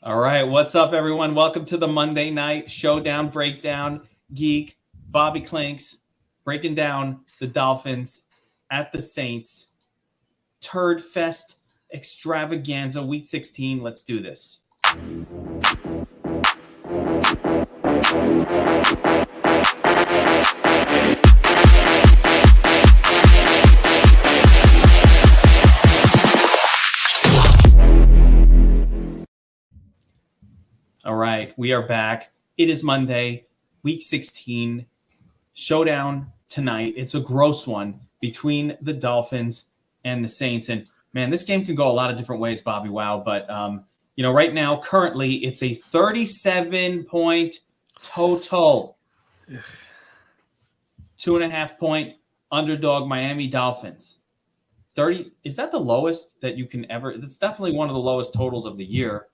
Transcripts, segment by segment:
All right, what's up, everyone? Welcome to the Monday night Showdown breakdown. Geek, Bobby Clinks, breaking down the Dolphins at the Saints. Turd Fest extravaganza, Week 16. Let's do this. All right, we are back. It is Monday, Week 16, Showdown tonight. It's a gross one between the Dolphins and the Saints. And, man, this game can go a lot of different ways, Bobbywow. But, right now, currently, it's a 37-point total. 2.5-point underdog Miami Dolphins. 30 is that the lowest that you can ever? It's definitely one of the lowest totals of the year.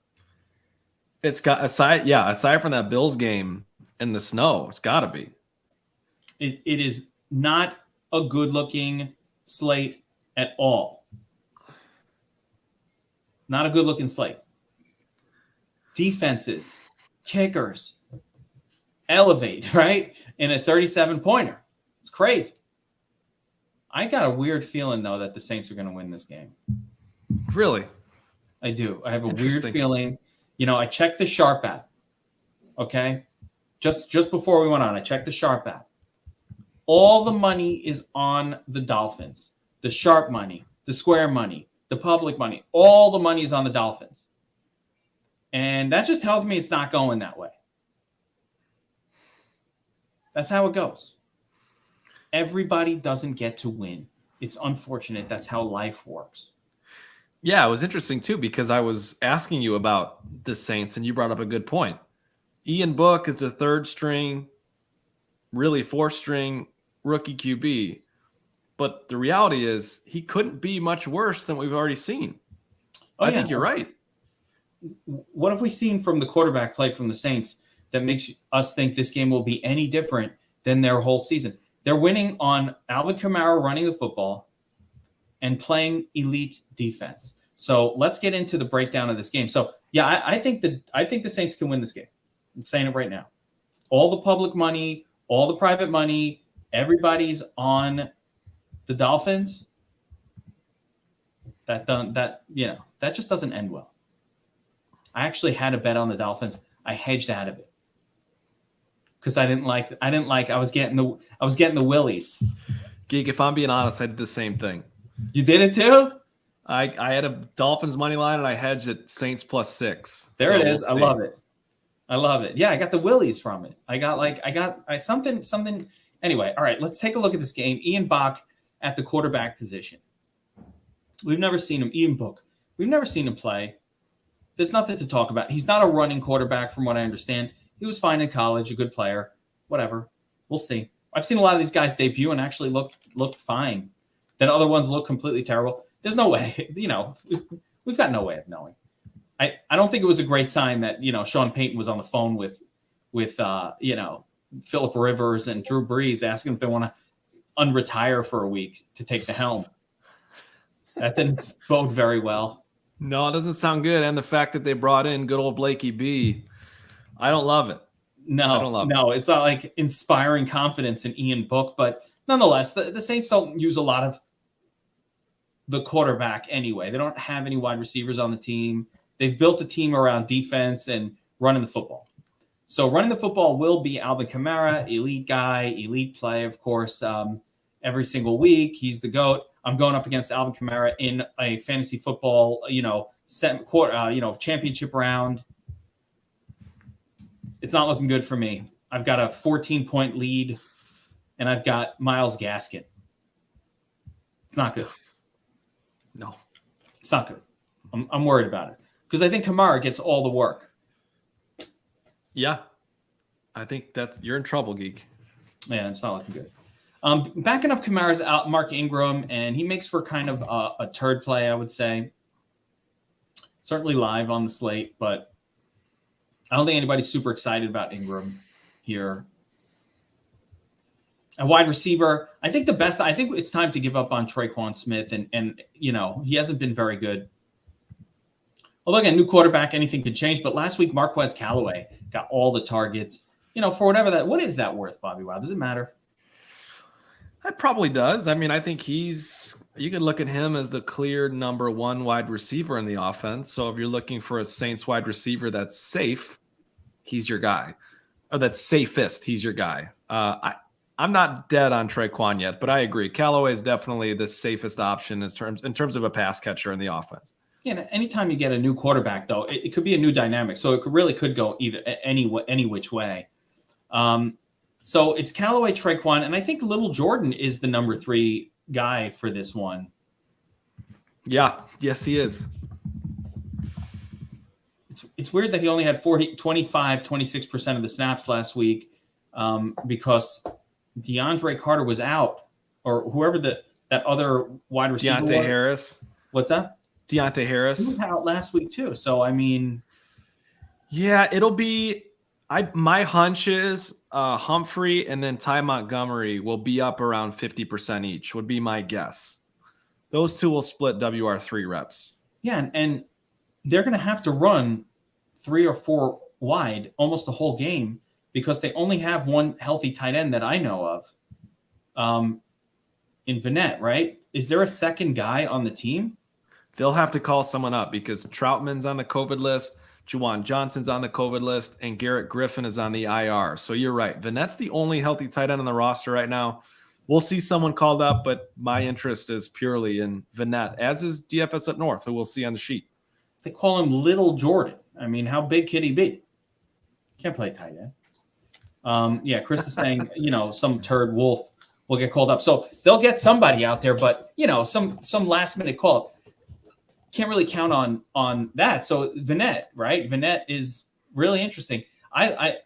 It's got aside from that Bills game in the snow, it's got to be. It is not a good-looking slate at all. Not a good-looking slate. Defenses, kickers, elevate, right? In a 37-pointer. It's crazy. I got a weird feeling, though, that the Saints are going to win this game. Really? I do. I have a weird feeling. I checked the Sharp app, okay? Just before we went on, I checked the Sharp app. All the money is on the Dolphins. The Sharp money, the Square money, the public money. All the money is on the Dolphins. And that just tells me it's not going that way. That's how it goes. Everybody doesn't get to win. It's unfortunate. That's how life works. Yeah, it was interesting, too, because I was asking you about the Saints, and you brought up a good point. Ian Book is a third-string, really fourth-string rookie QB. But the reality is he couldn't be much worse than we've already seen. I think you're right. What have we seen from the quarterback play from the Saints that makes us think this game will be any different than their whole season? They're winning on Alvin Kamara running the football and playing elite defense. So let's get into the breakdown of this game. So yeah, I think the Saints can win this game. I'm saying it right now. All the public money, all the private money, everybody's on the Dolphins. That just doesn't end well. I actually had a bet on the Dolphins. I hedged out of it because I was getting the willies. Geek, if I'm being honest, I did the same thing. You did it too? I had a Dolphins money line and I hedged at Saints +6. There it is. We'll I love it. Yeah, I got the willies from it. I got something. Anyway, all right, let's take a look at this game. Ian Book at the quarterback position. We've never seen him. Ian Book. We've never seen him play. There's nothing to talk about. He's not a running quarterback from what I understand. He was fine in college, a good player. Whatever. We'll see. I've seen a lot of these guys debut and actually look fine. Then other ones look completely terrible. There's no way, we've got no way of knowing. I don't think it was a great sign that, Sean Payton was on the phone with Phillip Rivers and Drew Brees asking if they want to unretire for a week to take the helm. That didn't bode very well. No, it doesn't sound good. And the fact that they brought in good old Blakey B, I don't love it. No, it's not like inspiring confidence in Ian Book, but nonetheless, the Saints don't use a lot of the quarterback anyway. They don't have any wide receivers on the team. They've built a team around defense and running the football. So running the football will be Alvin Kamara, elite guy, elite play, of course, every single week. He's the GOAT. I'm going up against Alvin Kamara in a fantasy football, championship round. It's not looking good for me. I've got a 14-point lead, and I've got Myles Gaskin. It's not good. No, it's not good. I'm worried about it because I think Kamara gets all the work. Yeah, I think you're in trouble, Geek. Yeah, it's not looking good. Backing up Kamara's out Mark Ingram, and he makes for kind of a turd play, I would say. Certainly live on the slate, but I don't think anybody's super excited about Ingram here. A wide receiver, I think it's time to give up on Traquan Smith, and he hasn't been very good. Although again, new quarterback, anything could change. But last week, Marquez Callaway got all the targets. For whatever what is that worth, Bobbywow? Does it matter? It probably does. I mean, I think you could look at him as the clear number one wide receiver in the offense. So if you're looking for a Saints wide receiver that's safe, he's your guy. Or that's safest, he's your guy. I'm not dead on Traquan yet, but I agree. Callaway is definitely the safest option in terms of a pass catcher in the offense. Yeah, anytime you get a new quarterback, though, it could be a new dynamic. So it could go either any which way. So it's Callaway, Traquan, and I think Little Jordan is the number 3 guy for this one. Yeah, yes, he is. It's weird that he only had 26% of the snaps last week because DeAndre Carter was out, or whoever that other wide receiver Deontay Harris. What's that? Deontay Harris. He was out last week too. So, I mean. Yeah, it'll be – my hunch is Humphrey and then Ty Montgomery will be up around 50% each would be my guess. Those two will split WR3 reps. Yeah, and they're going to have to run 3 or 4 wide almost the whole game because they only have one healthy tight end that I know of in Vanette, right? Is there a second guy on the team? They'll have to call someone up because Troutman's on the COVID list, Juwan Johnson's on the COVID list, and Garrett Griffin is on the IR. So you're right. Vanette's the only healthy tight end on the roster right now. We'll see someone called up, but my interest is purely in Vanette, as is DFSupNORTH, who we'll see on the sheet. They call him Little Jordan. I mean, how big can he be? Can't play tight end. Yeah, Chris is saying, some turd wolf will get called up. So they'll get somebody out there, but, some last-minute call-up. Can't really count on that. So Vanette, right? Vanette is really interesting. I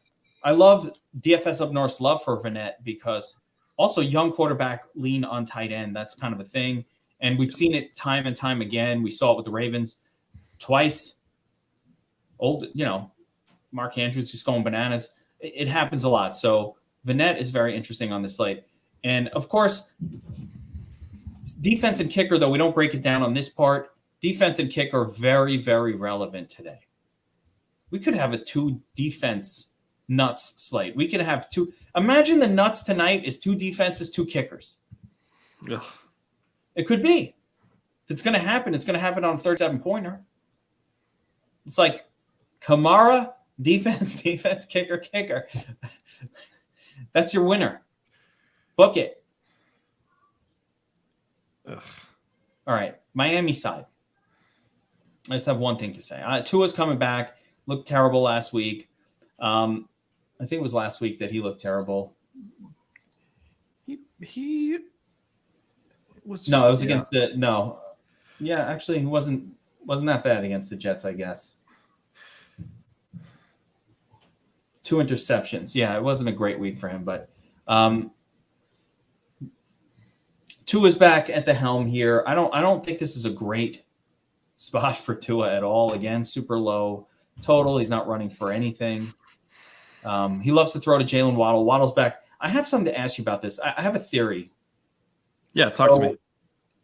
love DFSupNORTH's love for Vanette because also young quarterback lean on tight end. That's kind of a thing. And we've seen it time and time again. We saw it with the Ravens twice. Mark Andrews just going bananas. It happens a lot. So Vanette is very interesting on this slate. And of course, defense and kicker, though we don't break it down on this part, defense and kick are very, very relevant today. We could have a 2 defense nuts slate. We could have 2. Imagine the nuts tonight is 2 defenses, 2 kickers. Ugh. It could be. If it's going to happen, it's going to happen on a 37-pointer. It's like Kamara, defense, kicker. That's your winner. Book it. Ugh. All right, Miami side. I just have one thing to say. Tua's coming back. Looked terrible last week. I think it was last week that he looked terrible. He was. No, it was against the no. Yeah, actually, he wasn't that bad against the Jets, I guess. 2 interceptions. Yeah, it wasn't a great week for him, but Tua's back at the helm here. I don't think this is a great spot for Tua at all. Again, super low total. He's not running for anything. He loves to throw to Jalen Waddle. Waddle's back. I have something to ask you about this. I have a theory. Yeah, talk to me.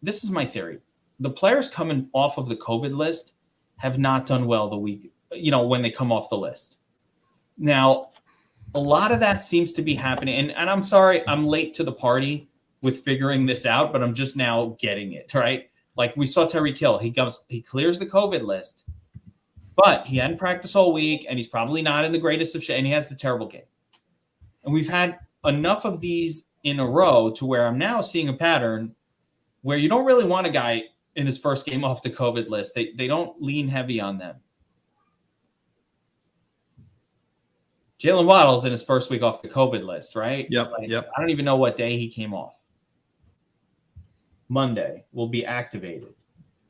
This is my theory. The players coming off of the COVID list have not done well the week, when they come off the list. Now, a lot of that seems to be happening. And I'm sorry, I'm late to the party with figuring this out, but I'm just now getting it, right? Like we saw Tyreek Hill. He clears the COVID list, but he hadn't practiced all week, and he's probably not in the greatest of shape, and he has the terrible game. And we've had enough of these in a row to where I'm now seeing a pattern where you don't really want a guy in his first game off the COVID list. They don't lean heavy on them. Jalen Waddle's in his first week off the COVID list, right? Yep. I don't even know what day he came off. Monday will be activated.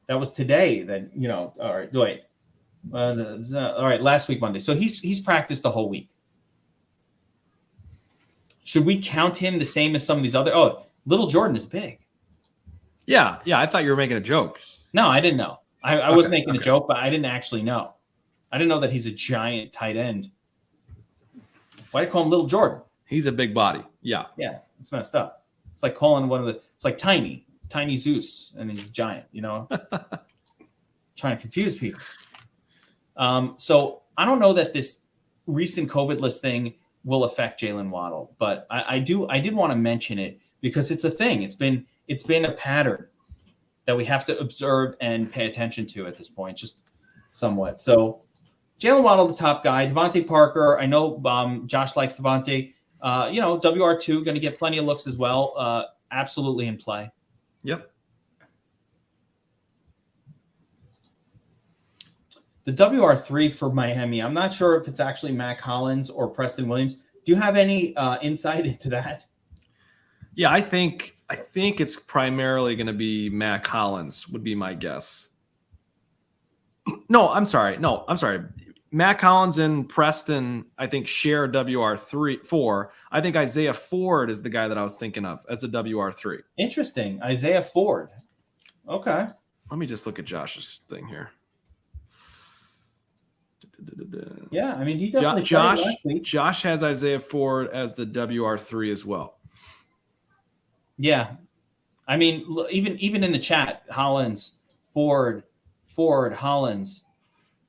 That was today. Then all right. Wait. All right. Last week Monday. So he's practiced the whole week. Should we count him the same as some of these other? Oh, Little Jordan is big. Yeah. I thought you were making a joke. No, I didn't know. I was making a joke, but I didn't actually know. I didn't know that he's a giant tight end. Why do you call him Little Jordan? He's a big body. Yeah. Yeah, it's messed up. It's like calling it's like Tiny Zeus, and he's giant, trying to confuse people. So I don't know that this recent COVID list thing will affect Jalen Waddle, but I did want to mention it because it's a thing. It's been a pattern that we have to observe and pay attention to at this point, just somewhat. So Jalen Waddle, the top guy. Devontae Parker, I know Josh likes Devontae. WR2 going to get plenty of looks as well. Absolutely in play. Yep. The WR3 for Miami, I'm not sure if it's actually Mac Hollins or Preston Williams. Do you have any insight into that? Yeah, I think it's primarily going to be Mac Hollins would be my guess. No, I'm sorry. Mac Hollins and Preston, I think, share WR4. I think Isaiah Ford is the guy that I was thinking of as a WR3. Interesting. Isaiah Ford. Okay. Let me just look at Josh's thing here. Yeah, I mean, he definitely Josh has Isaiah Ford as the WR3 as well. Yeah. I mean, even in the chat, Hollins, Ford, Hollins,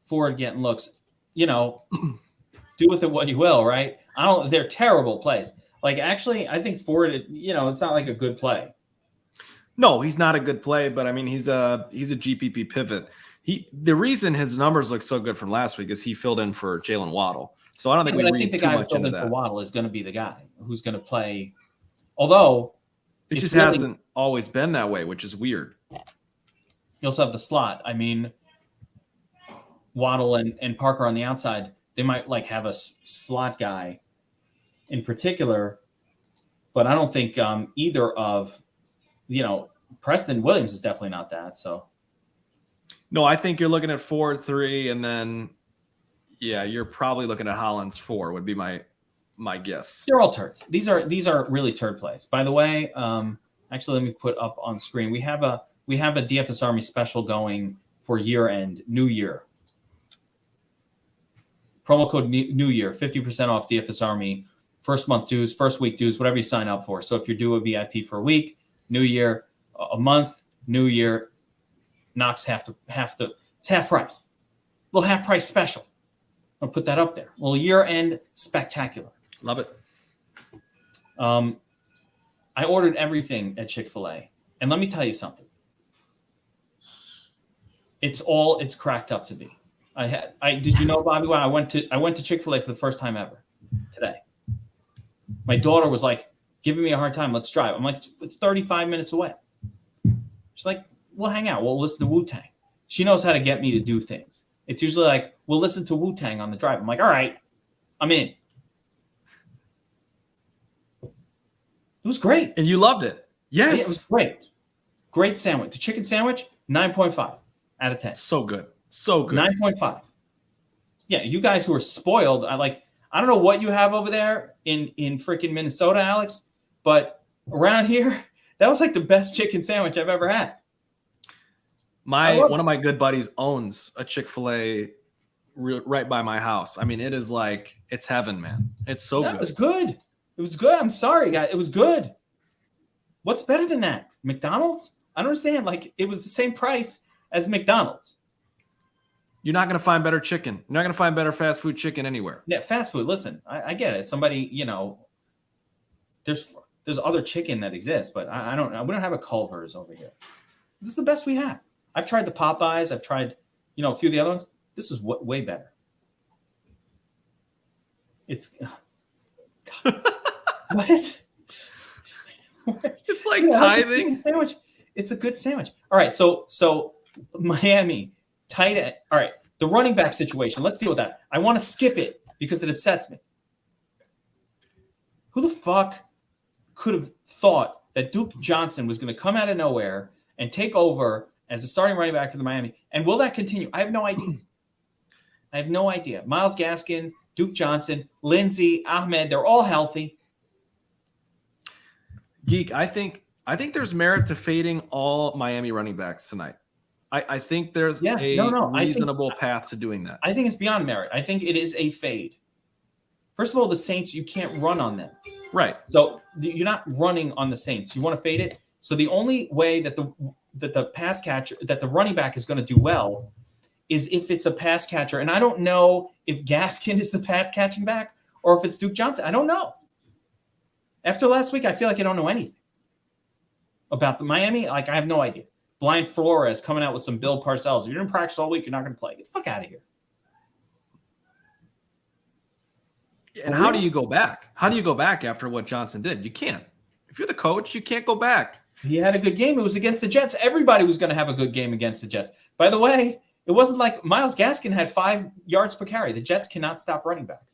Ford getting looks. Do with it what you will, right? They're terrible plays. Like, actually, I think Ford, it's not like a good play. No, he's not a good play, but I mean, he's a GPP pivot. The reason his numbers look so good from last week is he filled in for Jalen Waddle. So I don't think we read too much into that. For Waddle is going to be the guy who's going to play. Although it just hasn't always been that way, which is weird. You also have the slot. I mean, Waddle and Parker on the outside, they might have a slot guy in particular, but I don't think either of, Preston Williams is definitely not that. So, no, I think you're looking at 4-3, and then, yeah, you're probably looking at Hollins 4 would be my guess. They're all turds. These are really turd plays. By the way, actually, let me put up on screen. We have a DFS Army special going for year end, New Year. Promo code New Year, 50% off DFS Army, first month dues, first week dues, whatever you sign up for. So if you're due a VIP for a week, New Year, a month, New Year, knocks it's half price. Little half price special. I'll put that up there. Little year end spectacular. Love it. I ordered everything at Chick-fil-A, and let me tell you something. It's cracked up to be. Did you know, Bobbywow? I went to Chick-fil-A for the first time ever today. My daughter was like giving me a hard time. Let's drive. I'm like, it's 35 minutes away. She's like, we'll hang out. We'll listen to Wu-Tang. She knows how to get me to do things. It's usually like, we'll listen to Wu-Tang on the drive. I'm like, all right, I'm in. It was great. And you loved it. Yes. Yeah, it was great. Great sandwich. The chicken sandwich, 9.5 out of 10. So good. So good. 9.5. Yeah, you guys who are spoiled, I don't know what you have over there in freaking Minnesota, Alex, but around here, that was like the best chicken sandwich I've ever had. One of my good buddies owns a Chick-fil-A right by my house. I mean, it is like, it's heaven, man. It's so good. It was good. It was good. I'm sorry, guys. It was good. What's better than that? McDonald's? I don't understand. Like, it was the same price as McDonald's. You're not going to find better chicken. You're not going to find better fast food chicken anywhere. Yeah, fast food. Listen, I get it. Somebody, there's other chicken that exists, but we don't have a Culver's over here. This is the best we have. I've tried the Popeyes. I've tried, a few of the other ones. This is way better. It's what? It's like tithing. Sandwich. It's a good sandwich. All right, so Miami tight end. All right, the running back situation. Let's deal with that. I want to skip it because it upsets me. Who the fuck could have thought that Duke Johnson was going to come out of nowhere and take over as a starting running back for the Miami? And will that continue? I have no idea. Myles Gaskin, Duke Johnson, Lindsey, Ahmed, they're all healthy. Geek, I think there's merit to fading all Miami running backs tonight. I think there's a reasonable path to doing that. I think it's beyond merit. I think it is a fade. First of all, the Saints, you can't run on them. Right. So you're not running on the Saints. You want to fade it. So the only way that the pass catcher, that the running back is going to do well is if it's a pass catcher. And I don't know if Gaskin is the pass catching back or if it's Duke Johnson. I don't know. After last week, I feel like I don't know anything about the Miami. Like, I have no idea. Blind Flores coming out with some Bill Parcells. You didn't practice all week. You're not going to play. Get the fuck out of here. And how do you go back? How do you go back after what Johnson did? You can't. If you're the coach, you can't go back. He had a good game. It was against the Jets. Everybody was going to have a good game against the Jets. By the way, it wasn't like Myles Gaskin had 5 yards per carry. The Jets cannot stop running backs.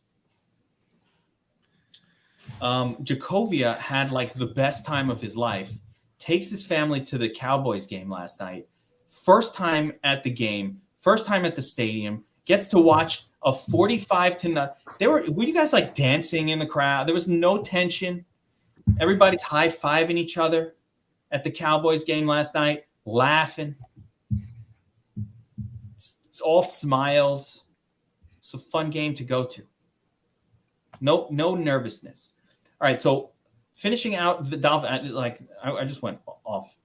Jacovian had like the best time of his life. Takes his family to the Cowboys game last night. First time at the game. First time at the stadium. Gets to watch a 45-0. Were you guys like dancing in the crowd? There was no tension. Everybody's high-fiving each other at the Cowboys game last night, laughing. It's all smiles. It's a fun game to go to. No nervousness. All right, so finishing out the Dolphins, like I just went off.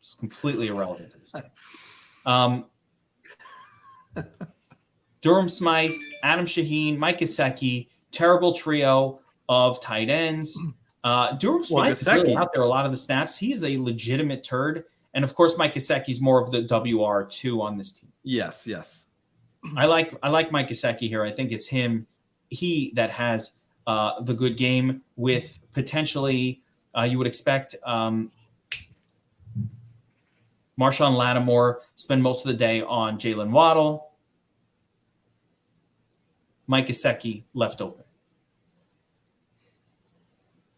It's completely irrelevant to this game. Durham Smythe, Adam Shaheen, Mike Gesicki, terrible trio of tight ends. Durham Smythe is really out there a lot of the snaps. He's a legitimate turd. And, of course, Mike Gesicki's more of the WR2 on this team. Yes. I like Mike Gesicki here. I think it's he that has the good game with potentially you would expect Marshawn Lattimore spend most of the day on Jalen Waddle. Mike Gesicki left open.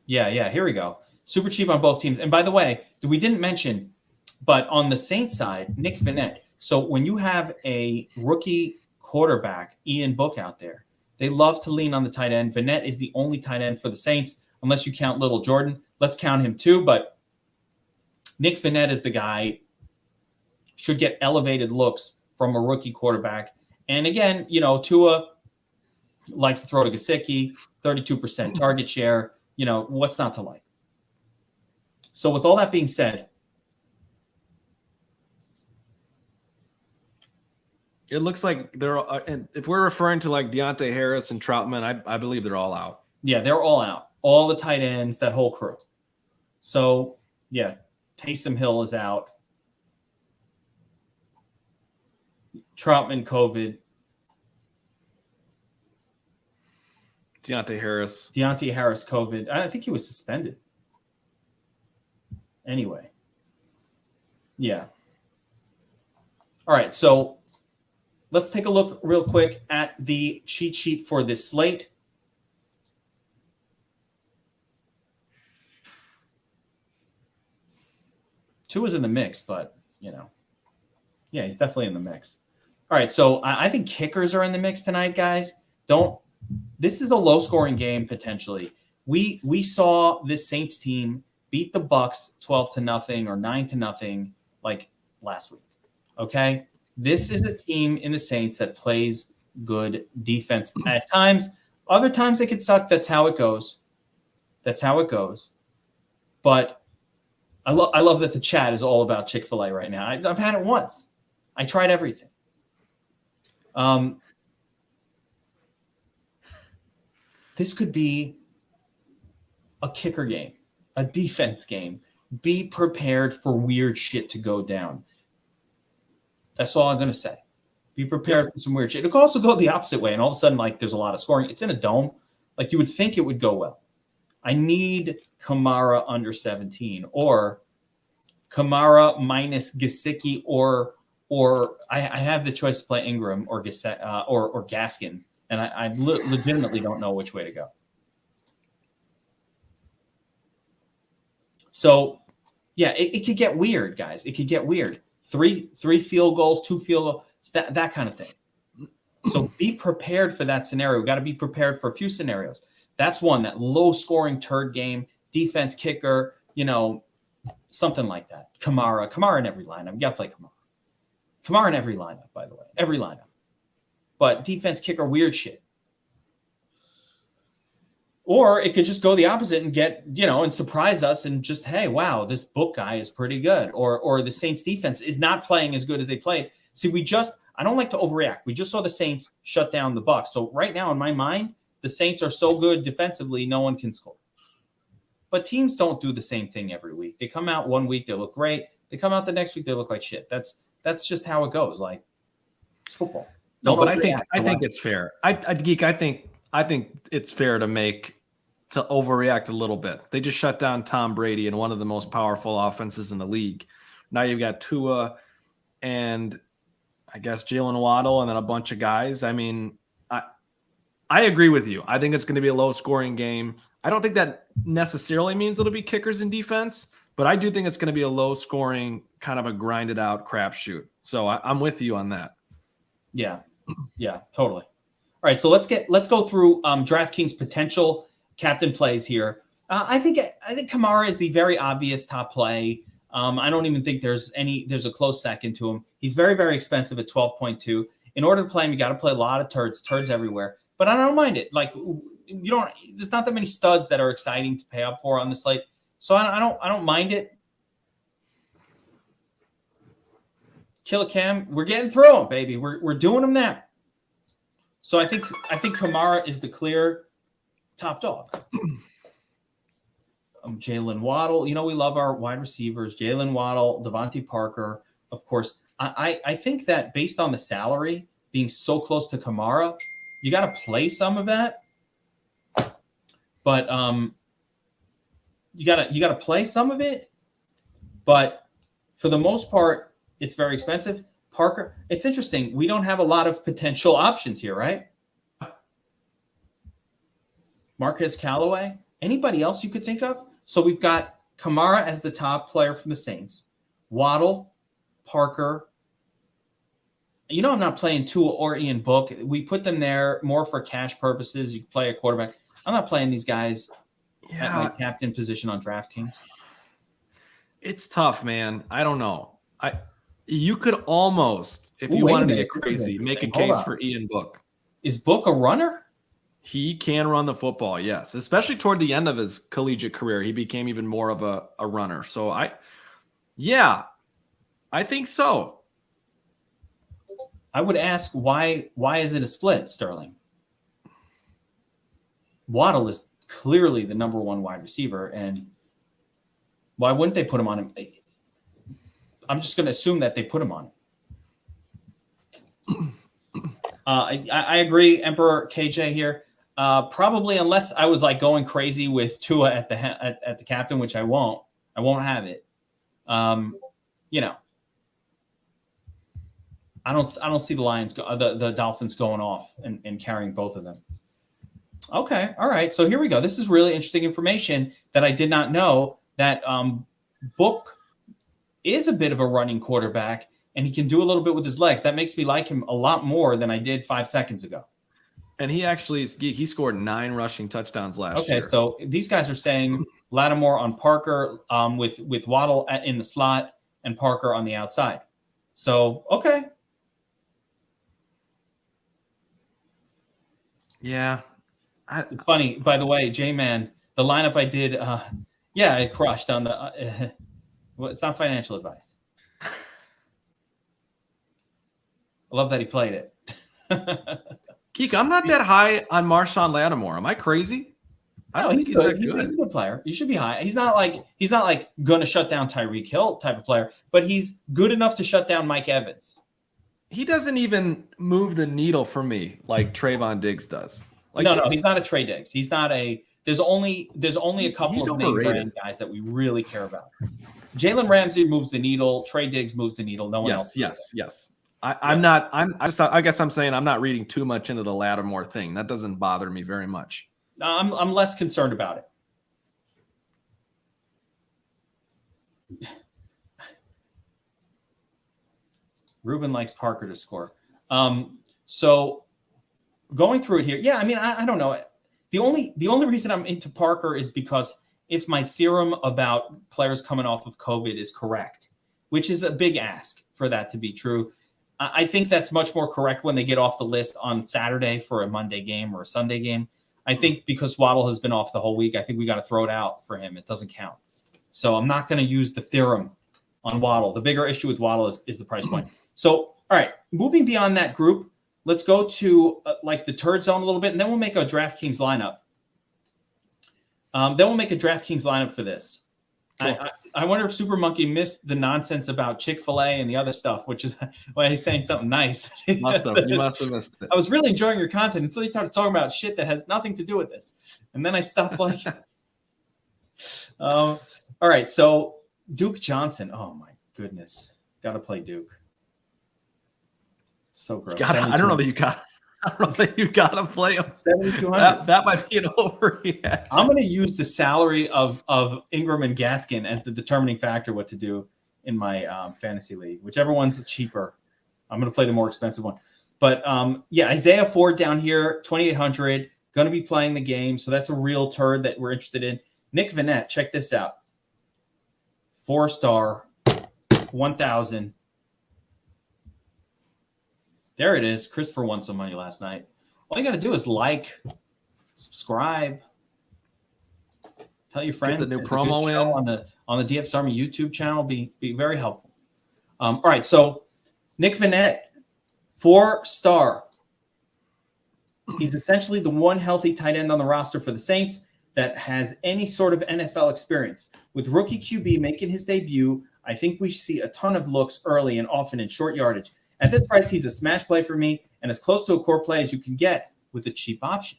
Yeah, here we go. Super cheap on both teams. And by the way, we didn't mention, but on the Saints side, Nick Vannett. So when you have a rookie quarterback, Ian Book out there, they love to lean on the tight end. Vannett is the only tight end for the Saints, unless you count Little Jordan. Let's count him too, but Nick Vannett is the guy, should get elevated looks from a rookie quarterback. And again, Tua likes to throw to Gesicki, 32% target share. What's not to like? So with all that being said, it looks like they're and if we're referring to like Deontay Harris and Troutman, I believe they're all out. Yeah, they're all out. All the tight ends, that whole crew. So, yeah, Taysom Hill is out. Troutman, COVID. Deontay Harris, COVID. I think he was suspended. Anyway. Yeah. All right, so let's take a look real quick at the cheat sheet for this slate. Tua's in the mix, but, yeah, he's definitely in the mix. All right, so I think kickers are in the mix tonight, guys. This is a low-scoring game, potentially. We saw this Saints team beat the Bucs 12-0 or 9-0 like last week, okay? This is a team in the Saints that plays good defense at times. Other times it could suck. That's how it goes. But I love that the chat is all about Chick-fil-A right now. I've had it once. I tried everything. This could be a kicker game, a defense game. Be prepared for weird shit to go down. That's all I'm going to say. Be prepared for some weird shit. It could also go the opposite way, and all of a sudden, like, there's a lot of scoring. It's in a dome. Like, you would think it would go well. I need Kamara under 17 or Kamara minus Gesicki or I have the choice to play Ingram or Gaskin, and I legitimately don't know which way to go. So, yeah, it could get weird, guys. It could get weird. Three field goals, 2 field goals, that kind of thing. So be prepared for that scenario. We've got to be prepared for a few scenarios. That's one, that low-scoring turd game, defense kicker, something like that. Kamara in every lineup. You got to play Kamara. Kamara in every lineup, by the way. Every lineup. But defense kicker, weird shit. Or it could just go the opposite and get, and surprise us and just, hey, wow, this book guy is pretty good. Or the Saints defense is not playing as good as they played. See, I don't like to overreact. We just saw the Saints shut down the Bucs. So right now, in my mind, the Saints are so good defensively, no one can score. But teams don't do the same thing every week. They come out one week, they look great. They come out the next week, they look like shit. That's just how it goes. Like, it's football. No, but I think it's fair. Geek, I think it's fair to overreact a little bit. They just shut down Tom Brady and one of the most powerful offenses in the league. Now you've got Tua and I guess Jalen Waddle and then a bunch of guys. I mean, I agree with you. I think it's going to be a low-scoring game. I don't think that necessarily means it'll be kickers and defense, but I do think it's going to be a low-scoring, kind of a grinded-out crapshoot. So I'm with you on that. Yeah, totally. All right, so let's go through DraftKings potential captain plays here. I think Kamara is the very obvious top play. I don't even think there's a close second to him. He's very, very expensive at 12.2. In order to play him, you got to play a lot of turds everywhere. But I don't mind it. Like, there's not that many studs that are exciting to pay up for on the slate. So I don't mind it. Kill Cam, we're getting through them, baby. We're doing them now. So I think Kamara is the clear top dog. Jalen Waddle, we love our wide receivers. Jalen Waddle, Devontae Parker, of course. I think that based on the salary being so close to Kamara, you got to play some of that. But you got to play some of it. But for the most part, it's very expensive. Parker, it's interesting. We don't have a lot of potential options here, right? Marquez Callaway. Anybody else you could think of? So we've got Kamara as the top player from the Saints. Waddle, Parker. I'm not playing Tua or Ian Book. We put them there more for cash purposes. You can play a quarterback. I'm not playing these guys at my captain position on DraftKings. It's tough, man. I don't know. You could almost, if you wanted to get crazy, make a case for Ian Book. Is Book a runner? He can run the football, yes. Especially toward the end of his collegiate career, he became even more of a runner. So I think so. I would ask why is it a split, Sterling? Waddle is clearly the number one wide receiver, and why wouldn't they put him on him? I'm just going to assume that they put him on him. I agree, Emperor KJ here. Probably unless I was like going crazy with Tua at the captain, which I won't. I won't have it. I don't see the Lions the Dolphins going off and carrying both of them. Okay, all right. So here we go. This is really interesting information that I did not know, that Book is a bit of a running quarterback, and he can do a little bit with his legs. That makes me like him a lot more than I did 5 seconds ago. And he actually he scored 9 rushing touchdowns last year. Okay, so these guys are saying Lattimore on Parker with Waddle in the slot and Parker on the outside. So, okay. Yeah. It's funny, by the way, J-Man, the lineup I did, it crushed on the well, it's not financial advice. I love that he played it. Geek, I'm not that high on Marshawn Lattimore. Am I crazy? I don't think he's that good. He's a good player. You should be high. He's not like going to shut down Tyreek Hill type of player, but he's good enough to shut down Mike Evans. He doesn't even move the needle for me like Trayvon Diggs does. Like, no, he's not a Trey Diggs. He's not a. There's only a couple of name brand guys that we really care about. Jalen Ramsey moves the needle. Trey Diggs moves the needle. No one else. Yes. I guess I'm saying I'm not reading too much into the Lattimore thing. That doesn't bother me very much. I'm less concerned about it. Ruben likes Parker to score. So going through it here, I don't know. The only reason I'm into Parker is because if my theorem about players coming off of COVID is correct, which is a big ask for that to be true. I think that's much more correct when they get off the list on Saturday for a Monday game or a Sunday game. I think because Waddle has been off the whole week, I think we got to throw it out for him. It doesn't count. So I'm not going to use the theorem on Waddle. The bigger issue with Waddle is the price point. So All right, moving beyond that group, let's go to like the turd zone a little bit, and then we'll make a DraftKings lineup. Then we'll make a DraftKings lineup for this. Cool. I wonder if Super Monkey missed the nonsense about Chick-fil-A and the other stuff, which is why he's saying something nice. You must have missed it. I was really enjoying your content until you started talking about shit that has nothing to do with this. And then I stopped like, all right. So Duke Johnson. Oh my goodness. Got to play Duke. So gross. I don't know that you got to play him. 7,200. That might be an overreaction. I'm going to use the salary of Ingram and Gaskin as the determining factor what to do in my fantasy league. Whichever one's cheaper, I'm going to play the more expensive one. But Isaiah Ford down here, 2,800, going to be playing the game. So that's a real turd that we're interested in. Nick Vannett, check this out. 4-star, 1,000. There it is. Christopher won some money last night. All you got to do is like, subscribe, tell your friends. Get the new promo in on the DFS Army YouTube channel. Be very helpful. All right, so Nick Vannett, 4-star. He's essentially the one healthy tight end on the roster for the Saints that has any sort of NFL experience. With rookie QB making his debut, I think we see a ton of looks early and often in short yardage. At this price, he's a smash play for me and as close to a core play as you can get with a cheap option.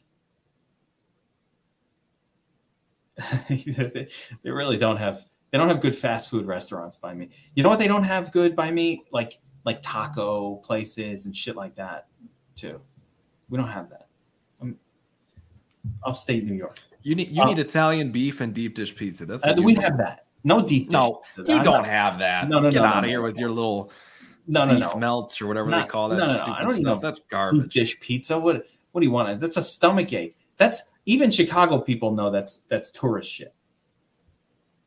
They really don't have good fast food restaurants by me. You know what they don't have good by me? Like taco places and shit like that too. We don't have that. Upstate New York. You need Italian beef and deep dish pizza. That's what we have that. No deep dish. No, pizza. You don't have that. Get out of here with your little beef melts or whatever they call that stupid stuff. That's garbage. Deep dish pizza. What do you want? That's a stomach ache. That's even Chicago people know that's tourist shit.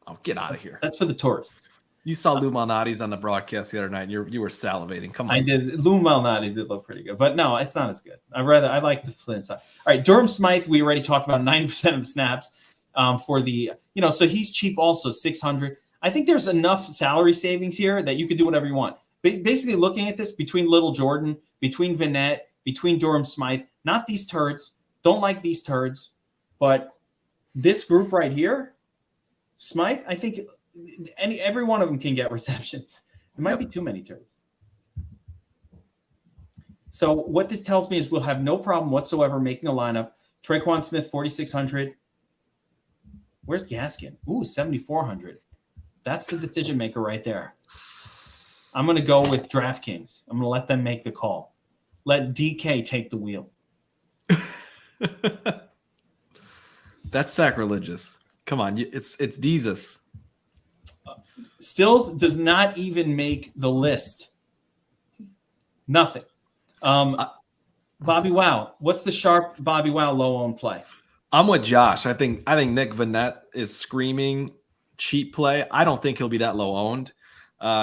Oh, get out of here. That's for the tourists. You saw Lou Malnati's on the broadcast the other night. You were salivating. Come on. I did. Lou Malnati did look pretty good, but no, it's not as good. I like the Flint side. All right, Durham Smythe. We already talked about 90% of the snaps for the so he's cheap also 600. I think there's enough salary savings here that you could do whatever you want. Basically, looking at this between Little Jordan, between Vannett, between Durham Smythe, not these turds. Don't like these turds, but this group right here, Smythe. I think. Every one of them can get receptions. There might be too many turds. So what this tells me is we'll have no problem whatsoever making a lineup. Traquan Smith, 4,600. Where's Gaskin? Ooh, 7,400. That's the decision maker right there. I'm going to go with DraftKings. I'm going to let them make the call. Let DK take the wheel. That's sacrilegious. Come on, it's Jesus. Stills does not even make the list. Nothing. Bobbywow. What's the sharp Bobbywow low-owned play? I'm with Josh. I think Nick Vannett is screaming cheap play. I don't think he'll be that low-owned.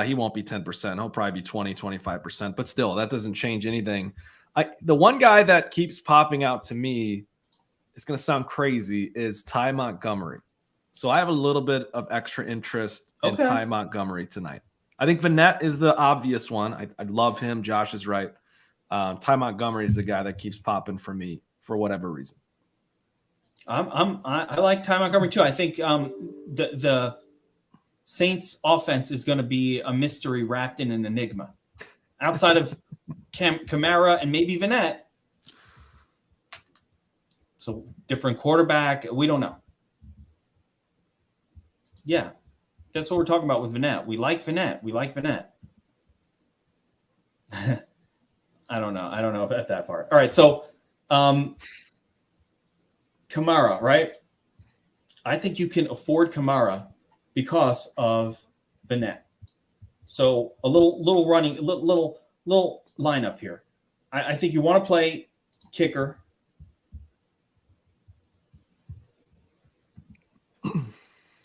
He won't be 10%. He'll probably be 20, 25%. But still, that doesn't change anything. The one guy that keeps popping out to me, it's going to sound crazy, is Ty Montgomery. So I have a little bit of extra interest in Ty Montgomery tonight. I think Vannett is the obvious one. I love him. Josh is right. Ty Montgomery is the guy that keeps popping for me for whatever reason. I like Ty Montgomery too. I think the Saints offense is going to be a mystery wrapped in an enigma. Outside of Kamara and maybe Vannett. So different quarterback. We don't know. Yeah, that's what we're talking about with Vannett. We like Vannett. I don't know about that part. All right, so Kamara, right? I think you can afford Kamara because of Vannett. So a little running, little lineup here. I think you want to play kicker.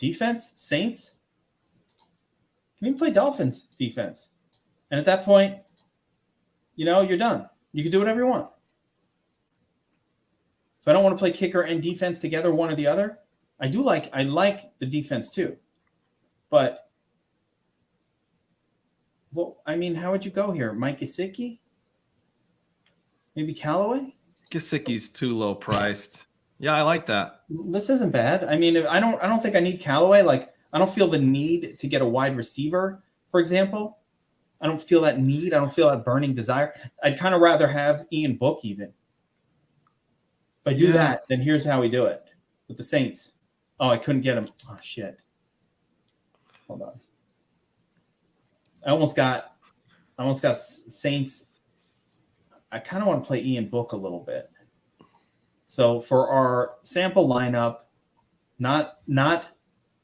Defense, Saints. You can even play Dolphins defense. And at that point, you're done. You can do whatever you want. If I don't want to play kicker and defense together, one or the other, I like the defense too. But Well, I mean, how would you go here? Mike Gesicki? Maybe Callaway? Gesicki's too low priced. Yeah, I like that. This isn't bad. I mean, I don't think I need Callaway. Like, I don't feel the need to get a wide receiver, for example. I don't feel that need. I don't feel that burning desire. I'd kind of rather have Ian Book even. If I do that, then here's how we do it with the Saints. Oh, I couldn't get him. Oh, shit. Hold on. I almost got Saints. I kind of want to play Ian Book a little bit. So for our sample lineup, not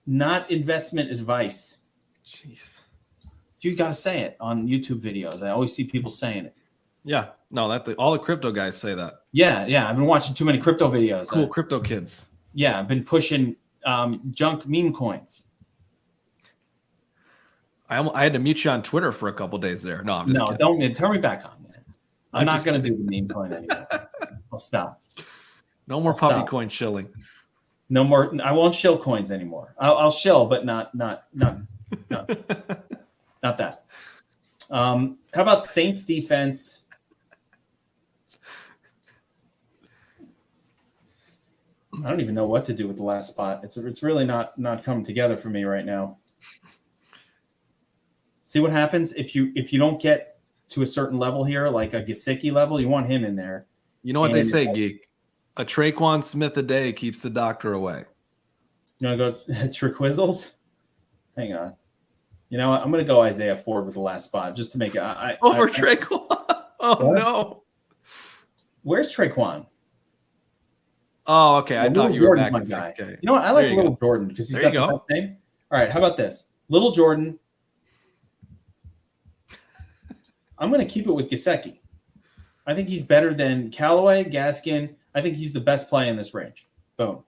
investment advice. Jeez. You gotta say it on YouTube videos. I always see people saying it. Yeah. No, all the crypto guys say that. Yeah. I've been watching too many crypto videos. Cool crypto kids. Yeah, I've been pushing junk meme coins. I had to mute you on Twitter for a couple days there. No, I'm just kidding. Don't turn me back on, man. I'm not going to do the meme coin anymore. I'll stop. No more puppy coin shilling. No more. I won't shill coins anymore. I'll shill, but not that. How about Saints defense? I don't even know what to do with the last spot. It's really not coming together for me right now. See what happens if you don't get to a certain level here, like a Gesicki level. You want him in there. You know what they say, Geek? A Traquan Smith a day keeps the doctor away. You want to go Triquizzles? Hang on. You know what? I'm going to go Isaiah Ford with the last spot just to make it. Over Traquan? Oh, what? No. Where's Traquan? Oh, okay. I thought you were back at 6K. You know what? I like Little Jordan because he's got the best name. All right. How about this? Little Jordan. I'm going to keep it with Gesicki. I think he's better than Callaway, Gaskin. I think he's the best play in this range. Boom.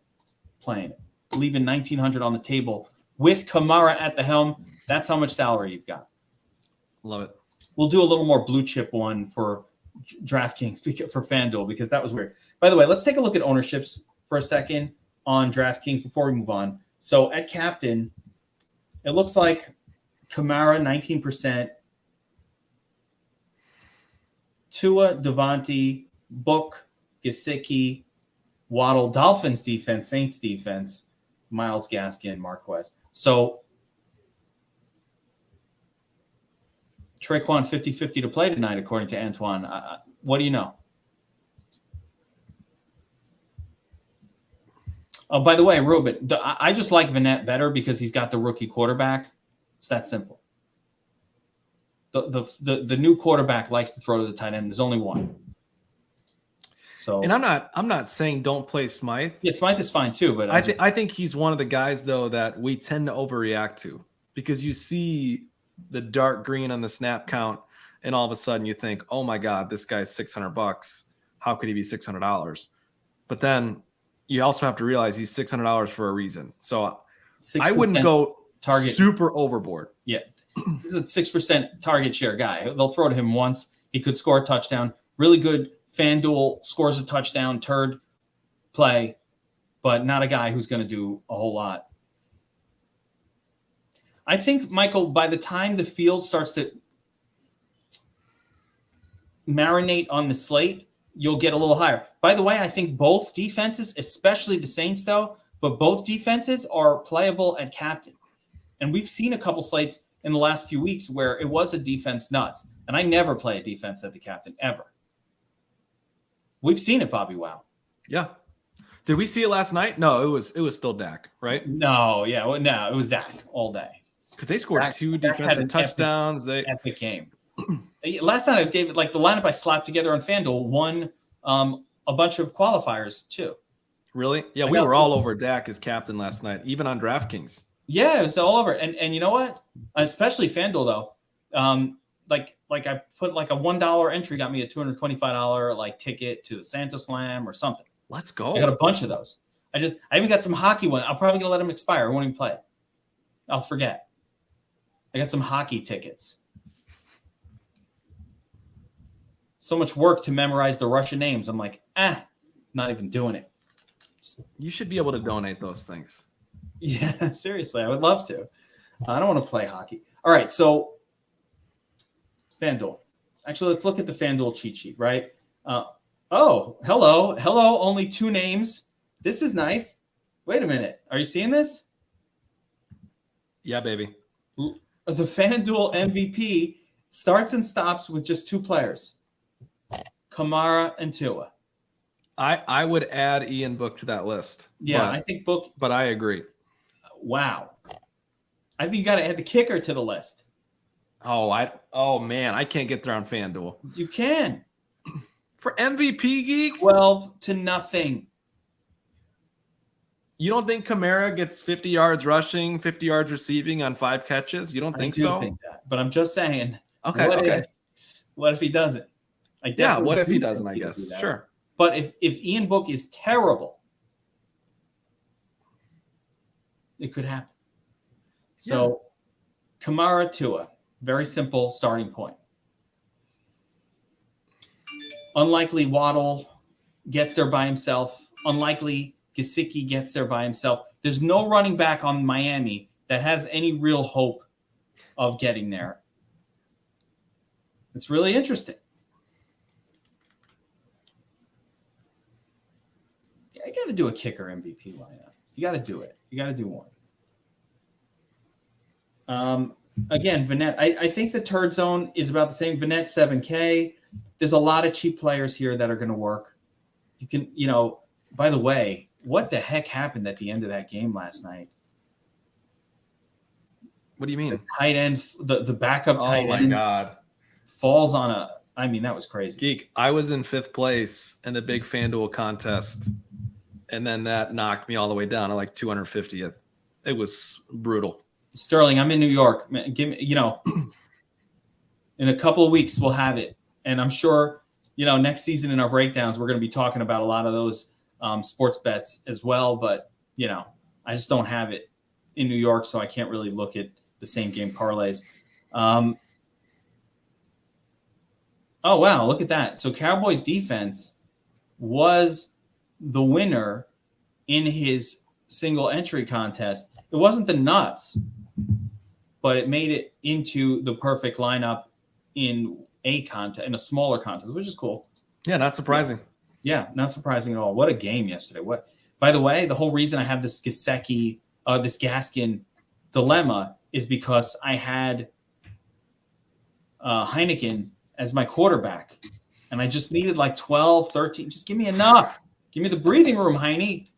Playing it. Leaving $1,900 on the table with Kamara at the helm. That's how much salary you've got. Love it. We'll do a little more blue chip one for DraftKings for FanDuel because that was weird. By the way, let's take a look at ownerships for a second on DraftKings before we move on. So at captain, it looks like Kamara 19%, Tua, Devontae, Book, Gesicki, Waddle, Dolphins defense, Saints defense, Myles Gaskin, Marquez. So Traquan 50-50 to play tonight, according to Antoine. What do you know? Oh, by the way, Ruben, I just like Vanette better because he's got the rookie quarterback. It's that simple. The new quarterback likes to throw to the tight end. There's only one. So, and I'm not saying don't play Smythe. Yeah, Smythe is fine too, but I think he's one of the guys though that we tend to overreact to because you see the dark green on the snap count, and all of a sudden you think, oh my God, this guy's $600. How could he be $600? But then you also have to realize he's $600 for a reason. So I wouldn't go target super overboard. Yeah. This is a 6% target share guy. They'll throw to him once. He could score a touchdown. Really good FanDuel scores a touchdown, turd play, but not a guy who's going to do a whole lot. I think, Michael, by the time the field starts to marinate on the slate, you'll get a little higher. By the way, I think both defenses, especially the Saints, though, but both defenses are playable at captain. And we've seen a couple slates in the last few weeks where it was a defense nuts. And I never play a defense at the captain, ever. We've seen it, Bobbywow. Yeah. Did we see it last night? No, it was still Dak, right? No, yeah. Well, no, it was Dak all day. Because they scored two defensive touchdowns. Epic game. Last night I gave it, like the lineup I slapped together on FanDuel won a bunch of qualifiers too. Really? Yeah, we were all over Dak as captain last night, even on DraftKings. Yeah, it was all over. And you know what? Especially FanDuel though. Like I put like a $1 entry got me a $225 like ticket to the Santa Slam or something. Let's go. I got a bunch of those. I even got some hockey one. I'm probably gonna let them expire. I won't even play it. I'll forget. I got some hockey tickets. So much work to memorize the Russian names. I'm like, not even doing it. You should be able to donate those things. Yeah, seriously, I would love to. I don't want to play hockey. All right, so FanDuel. Actually, let's look at the FanDuel cheat sheet, right? Oh, hello. Only 2 names. This is nice. Wait a minute. Are you seeing this? Yeah, baby. The FanDuel MVP starts and stops with just 2 players, Kamara and Tua. I would add Ian Book to that list. Yeah, I think Book. But I agree. Wow. I think you got to add the kicker to the list. Oh man, I can't get there on FanDuel. You can. For MVP, Geek? 12-0. You don't think Kamara gets 50 yards rushing, 50 yards receiving on 5 catches? You don't think so? I think that, but I'm just saying. Okay. What if he doesn't? What if he doesn't, I guess. Sure. But if Ian Book is terrible, it could happen. So, Kamara, Tua, very simple starting point. Unlikely Waddle gets there by himself. Unlikely Gesicki gets there by himself. There's no running back on Miami that has any real hope of getting there. It's really interesting. I got to do a kicker MVP lineup. You got to do it. You got to do one. Again, Vanette, I think the turd zone is about the same. Vanette 7K. There's a lot of cheap players here that are going to work. You can, by the way, what the heck happened at the end of that game last night? What do you mean? The tight end, the backup tight end. Oh my God. Falls on that was crazy. Geek, I was in 5th place in the big FanDuel contest, and then that knocked me all the way down to like 250th. It was brutal. Sterling, I'm in New York. Give me, in a couple of weeks we'll have it, and I'm sure next season in our breakdowns we're going to be talking about a lot of those sports bets as well. But I just don't have it in New York, so I can't really look at the same game parlays. Oh wow, look at that! So Cowboys defense was the winner in his single entry contest. It wasn't the nuts, but it made it into the perfect lineup in a smaller contest, which is cool. Yeah, not surprising. Yeah, not surprising at all. What a game yesterday. By the way, the whole reason I have this Gaskin dilemma is because I had Heineken as my quarterback, and I just needed like 12, 13. Just give me enough. Give me the breathing room, Heine.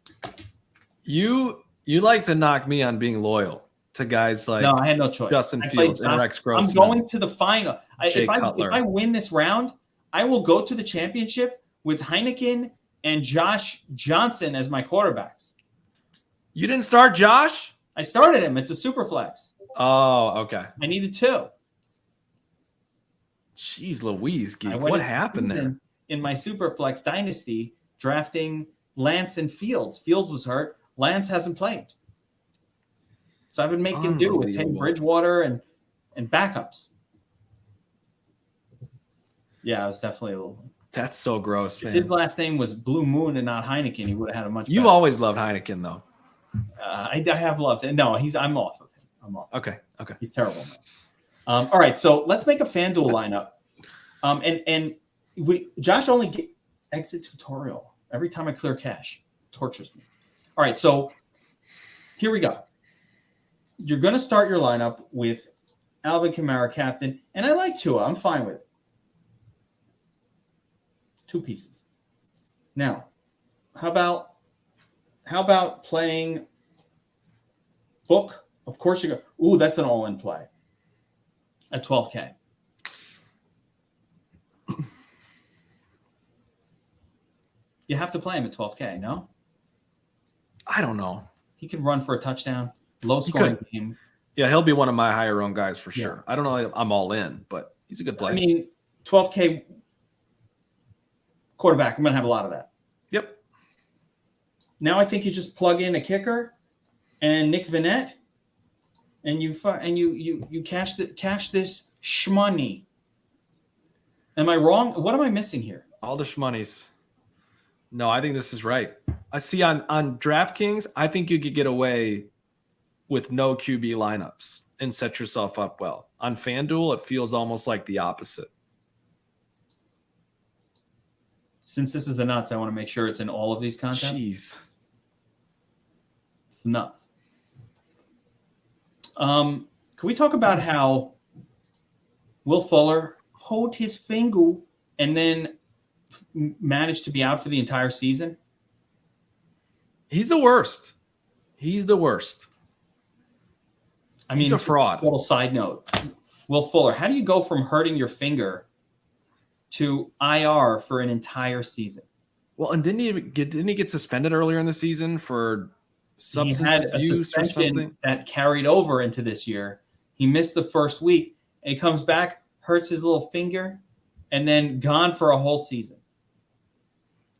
You like to knock me on being loyal to guys like I had no choice. Justin Fields and Rex Grossman. I'm going to the final. If Cutler. I win this round, I will go to the championship with Heineken and Josh Johnson as my quarterbacks. You didn't start Josh? I started him. It's a super flex. Oh, okay. I needed 2. Jeez Louise, Geek. What happened there? In my super flex dynasty, drafting Lance and Fields. Fields was hurt. Lance hasn't played. So I've been making do with Teddy Bridgewater and backups. Yeah, it was definitely a little. That's so gross, man. If his last name was Blue Moon and not Heineken, he would have had a much. You've always loved Heineken, though. I have loved it. No, I'm off of him. I'm off. Okay. He's terrible now. All right, so let's make a FanDuel lineup. Josh only exit tutorial every time I clear cache. Tortures me. All right, so here we go. You're going to start your lineup with Alvin Kamara, captain, and I like Tua. I'm fine with it. 2 pieces. Now, how about playing Book? Of course you go. Ooh, that's an all-in play at 12K. You have to play him at 12K, no? I don't know. He could run for a touchdown, low-scoring game. Yeah, he'll be one of my higher-owned guys for sure. I don't know if I'm all in, but he's a good player. I mean, 12K quarterback, I'm going to have a lot of that. Yep. Now I think you just plug in a kicker and Nick Vanette, and you cash this shmoney. Am I wrong? What am I missing here? All the shmoneys. No, I think this is right. I see on DraftKings, I think you could get away with no QB lineups and set yourself up well. On FanDuel, it feels almost like the opposite. Since this is the nuts, I want to make sure it's in all of these contests. Jeez. It's the nuts. Can we talk about how Will Fuller hold his finger and then managed to be out for the entire season? He's the worst. He's the worst. I mean, he's a fraud. A little side note. Will Fuller, how do you go from hurting your finger to IR for an entire season? Well, and didn't he get suspended earlier in the season for substance abuse or something? That carried over into this year. He missed the first week, and he comes back, hurts his little finger, and then gone for a whole season.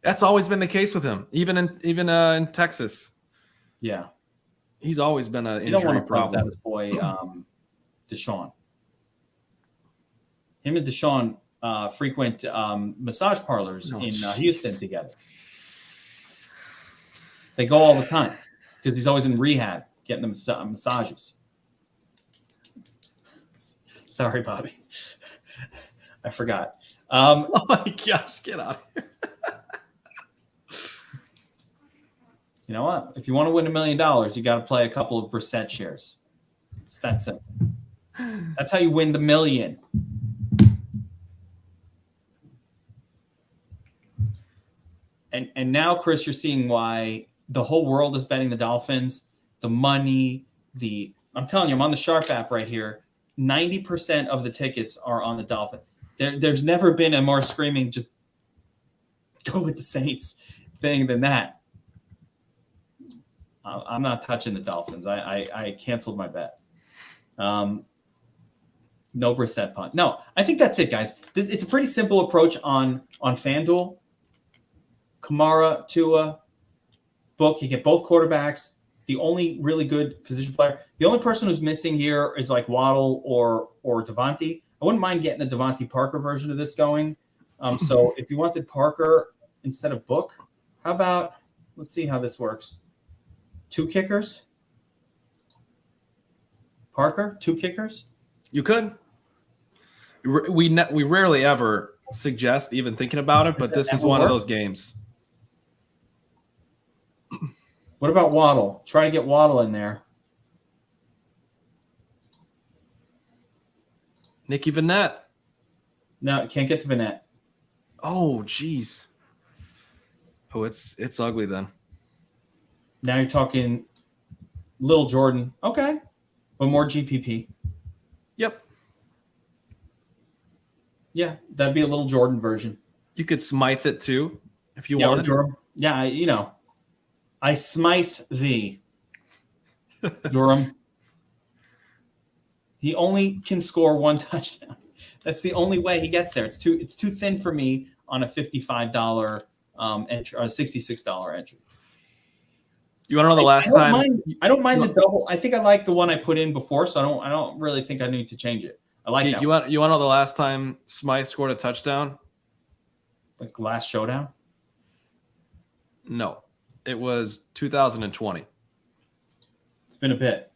That's always been the case with him, even in Texas. Yeah, he's always been an injury don't want to problem. That with boy Deshaun. Him and Deshaun frequent massage parlors in Houston together. They go all the time because he's always in rehab getting the massages. Sorry, Bobby. I forgot. Oh my gosh, get out of here. You know what? If you want to win $1 million, you got to play a couple of Brissett shares. It's that simple. That's how you win the million. And now, Chris, you're seeing why the whole world is betting the Dolphins. The money, I'm telling you, I'm on the Sharp app right here. 90% of the tickets are on the Dolphins. There's never been a more screaming, just go with the Saints thing than that. I'm not touching the Dolphins. I canceled my bet. No Brissett punt. No, I think that's it, guys. It's a pretty simple approach on FanDuel. Kamara, Tua, book. You get both quarterbacks. The only really good position player. The only person who's missing here is like Waddle or Devontae. I wouldn't mind getting a Devontae Parker version of this going. So if you wanted Parker instead of Book, how about, let's see how this works. 2 kickers? Parker, 2 kickers? You could. We rarely ever suggest even thinking about it, but this is one of those games. What about Waddle? Try to get Waddle in there. Nicky Vannett. No, can't get to Vannett. Oh, geez. Oh, it's ugly then. Now you're talking Little Jordan. Okay. But more GPP. Yep. Yeah, that'd be a Little Jordan version. You could smite it too if you wanted. Durham. Yeah, I smite thee, Durham. He only can score 1 touchdown. That's the only way he gets there. It's too thin for me on a $55 entry or a $66 entry. You want to know the last time? I don't mind the double. I think I like the one I put in before, so I don't really think I need to change it. I like that. You want to know the last time Smythe scored a touchdown? Like last Showdown? No, it was 2020. It's been a bit.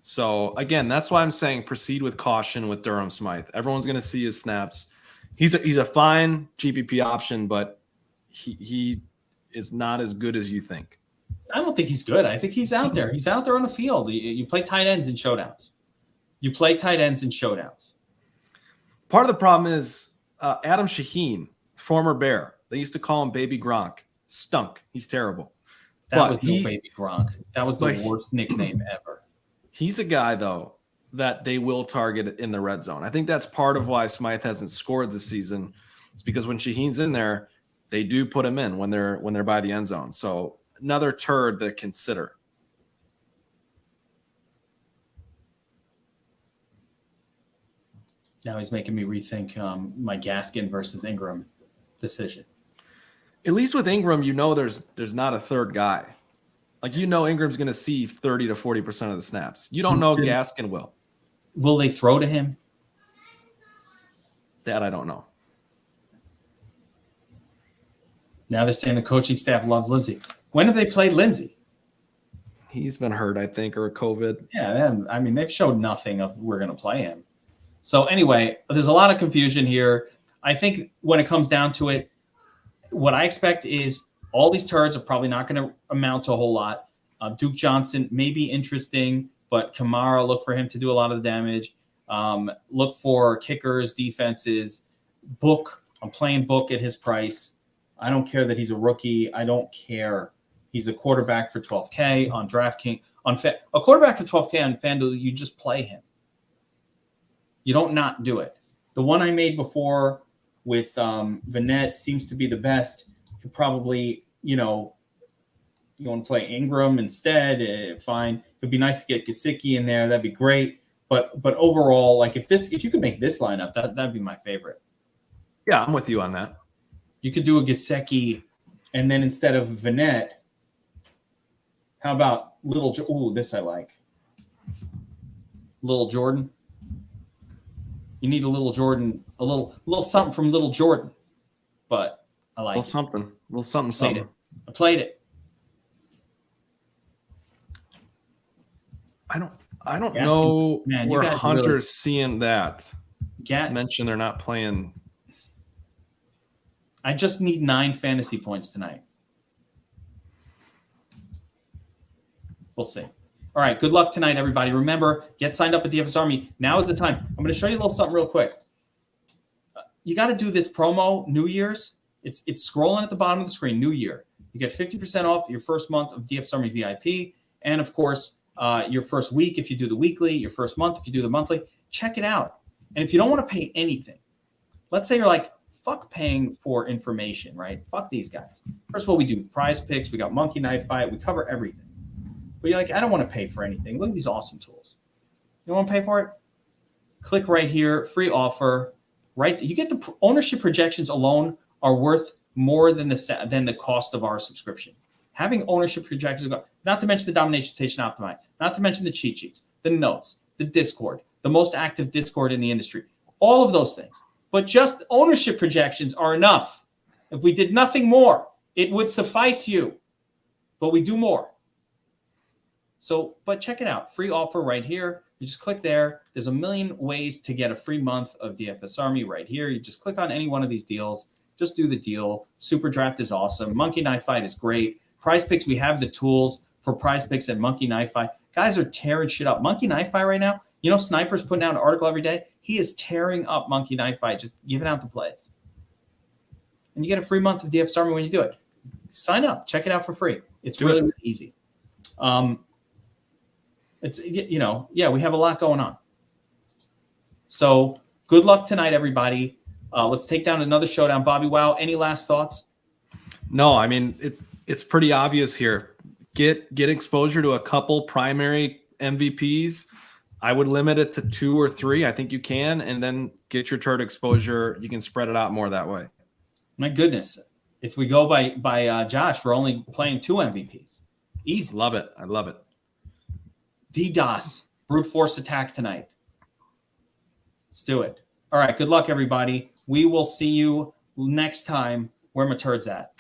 So again, that's why I'm saying proceed with caution with Durham Smythe. Everyone's going to see his snaps. He's a fine GPP option, but he is not as good as you think. I don't think he's good. I think he's out there. He's out there on the field. You play tight ends in showdowns. Part of the problem is Adam Shaheen, former Bear. They used to call him Baby Gronk. Stunk. He's terrible. That was no Baby Gronk. That was the worst nickname ever. He's a guy, though, that they will target in the red zone. I think that's part of why Smythe hasn't scored this season. It's because when Shaheen's in there, they do put him in when they're by the end zone. So another turd to consider. Now he's making me rethink my Gaskin versus Ingram decision. At least with Ingram, there's not a third guy. Like, Ingram's going to see 30 to 40% of the snaps. You don't know Gaskin will. Will they throw to him? That I don't know. Now they're saying the coaching staff loved Lindsey. When have they played Lindsey? He's been hurt, I think, or COVID. Yeah, I mean, they've showed nothing of we're going to play him. So anyway, there's a lot of confusion here. I think when it comes down to it, what I expect is all these turds are probably not going to amount to a whole lot. Duke Johnson may be interesting, but Kamara, look for him to do a lot of the damage. Look for kickers, defenses. Book, I'm playing Book at his price. I don't care that he's a rookie. I don't care. He's a quarterback for 12K on DraftKings. A quarterback for 12K on FanDuel, you just play him. You don't not do it. The one I made before with Vanette seems to be the best. You could probably, you want to play Ingram instead, fine. It would be nice to get Gesicki in there. That'd be great. But overall, like if you could make this lineup, that'd be my favorite. Yeah, I'm with you on that. You could do a Gesicki, and then instead of Vanette, how about this I like. Little Jordan. You need a little Jordan, a little something from Little Jordan. But I like a little something. I played it. I don't know where Hunter's seeing that. Mention they're not playing. I just need 9 fantasy points tonight. We'll see. All right. Good luck tonight, everybody. Remember, get signed up at DFS Army. Now is the time. I'm going to show you a little something real quick. You got to do this promo, New Year's. It's scrolling at the bottom of the screen, New Year. You get 50% off your first month of DFS Army VIP. And, of course, your first week if you do the weekly, your first month if you do the monthly. Check it out. And if you don't want to pay anything, let's say you're like, fuck paying for information, right? Fuck these guys. First of all, we do prize picks. We got Monkey Knife Fight. We cover everything. But you're like, I don't want to pay for anything. Look at these awesome tools. You don't want to pay for it? Click right here, free offer. Right, you get the ownership projections alone are worth more than the cost of our subscription. Having ownership projections, not to mention the domination station optimized, not to mention the cheat sheets, the notes, the Discord, the most active Discord in the industry, all of those things. But just ownership projections are enough. If we did nothing more, it would suffice you. But we do more. So, but check it out. Free offer right here. You just click there. There's a million ways to get a free month of DFS Army right here. You just click on any one of these deals. Just do the deal. Super Draft is awesome. Monkey Knife Fight is great. Prize Picks, we have the tools for Prize Picks and Monkey Knife Fight. Guys are tearing shit up. Monkey Knife Fight right now, Sniper's putting out an article every day. He is tearing up Monkey Knife Fight, just giving out the plays. And you get a free month of DFS Army when you do it. Sign up. Check it out for free. It's really easy. We have a lot going on. So good luck tonight, everybody. Let's take down another showdown. Bobbywow, any last thoughts? No, I mean, it's pretty obvious here. Get exposure to a couple primary MVPs. I would limit it to 2 or 3. I think you can, and then get your turd exposure. You can spread it out more that way. My goodness. If we go by Josh, we're only playing 2 MVPs. Easy. Love it. I love it. DDoS, brute force attack tonight. Let's do it. All right. Good luck, everybody. We will see you next time. Where my turds at?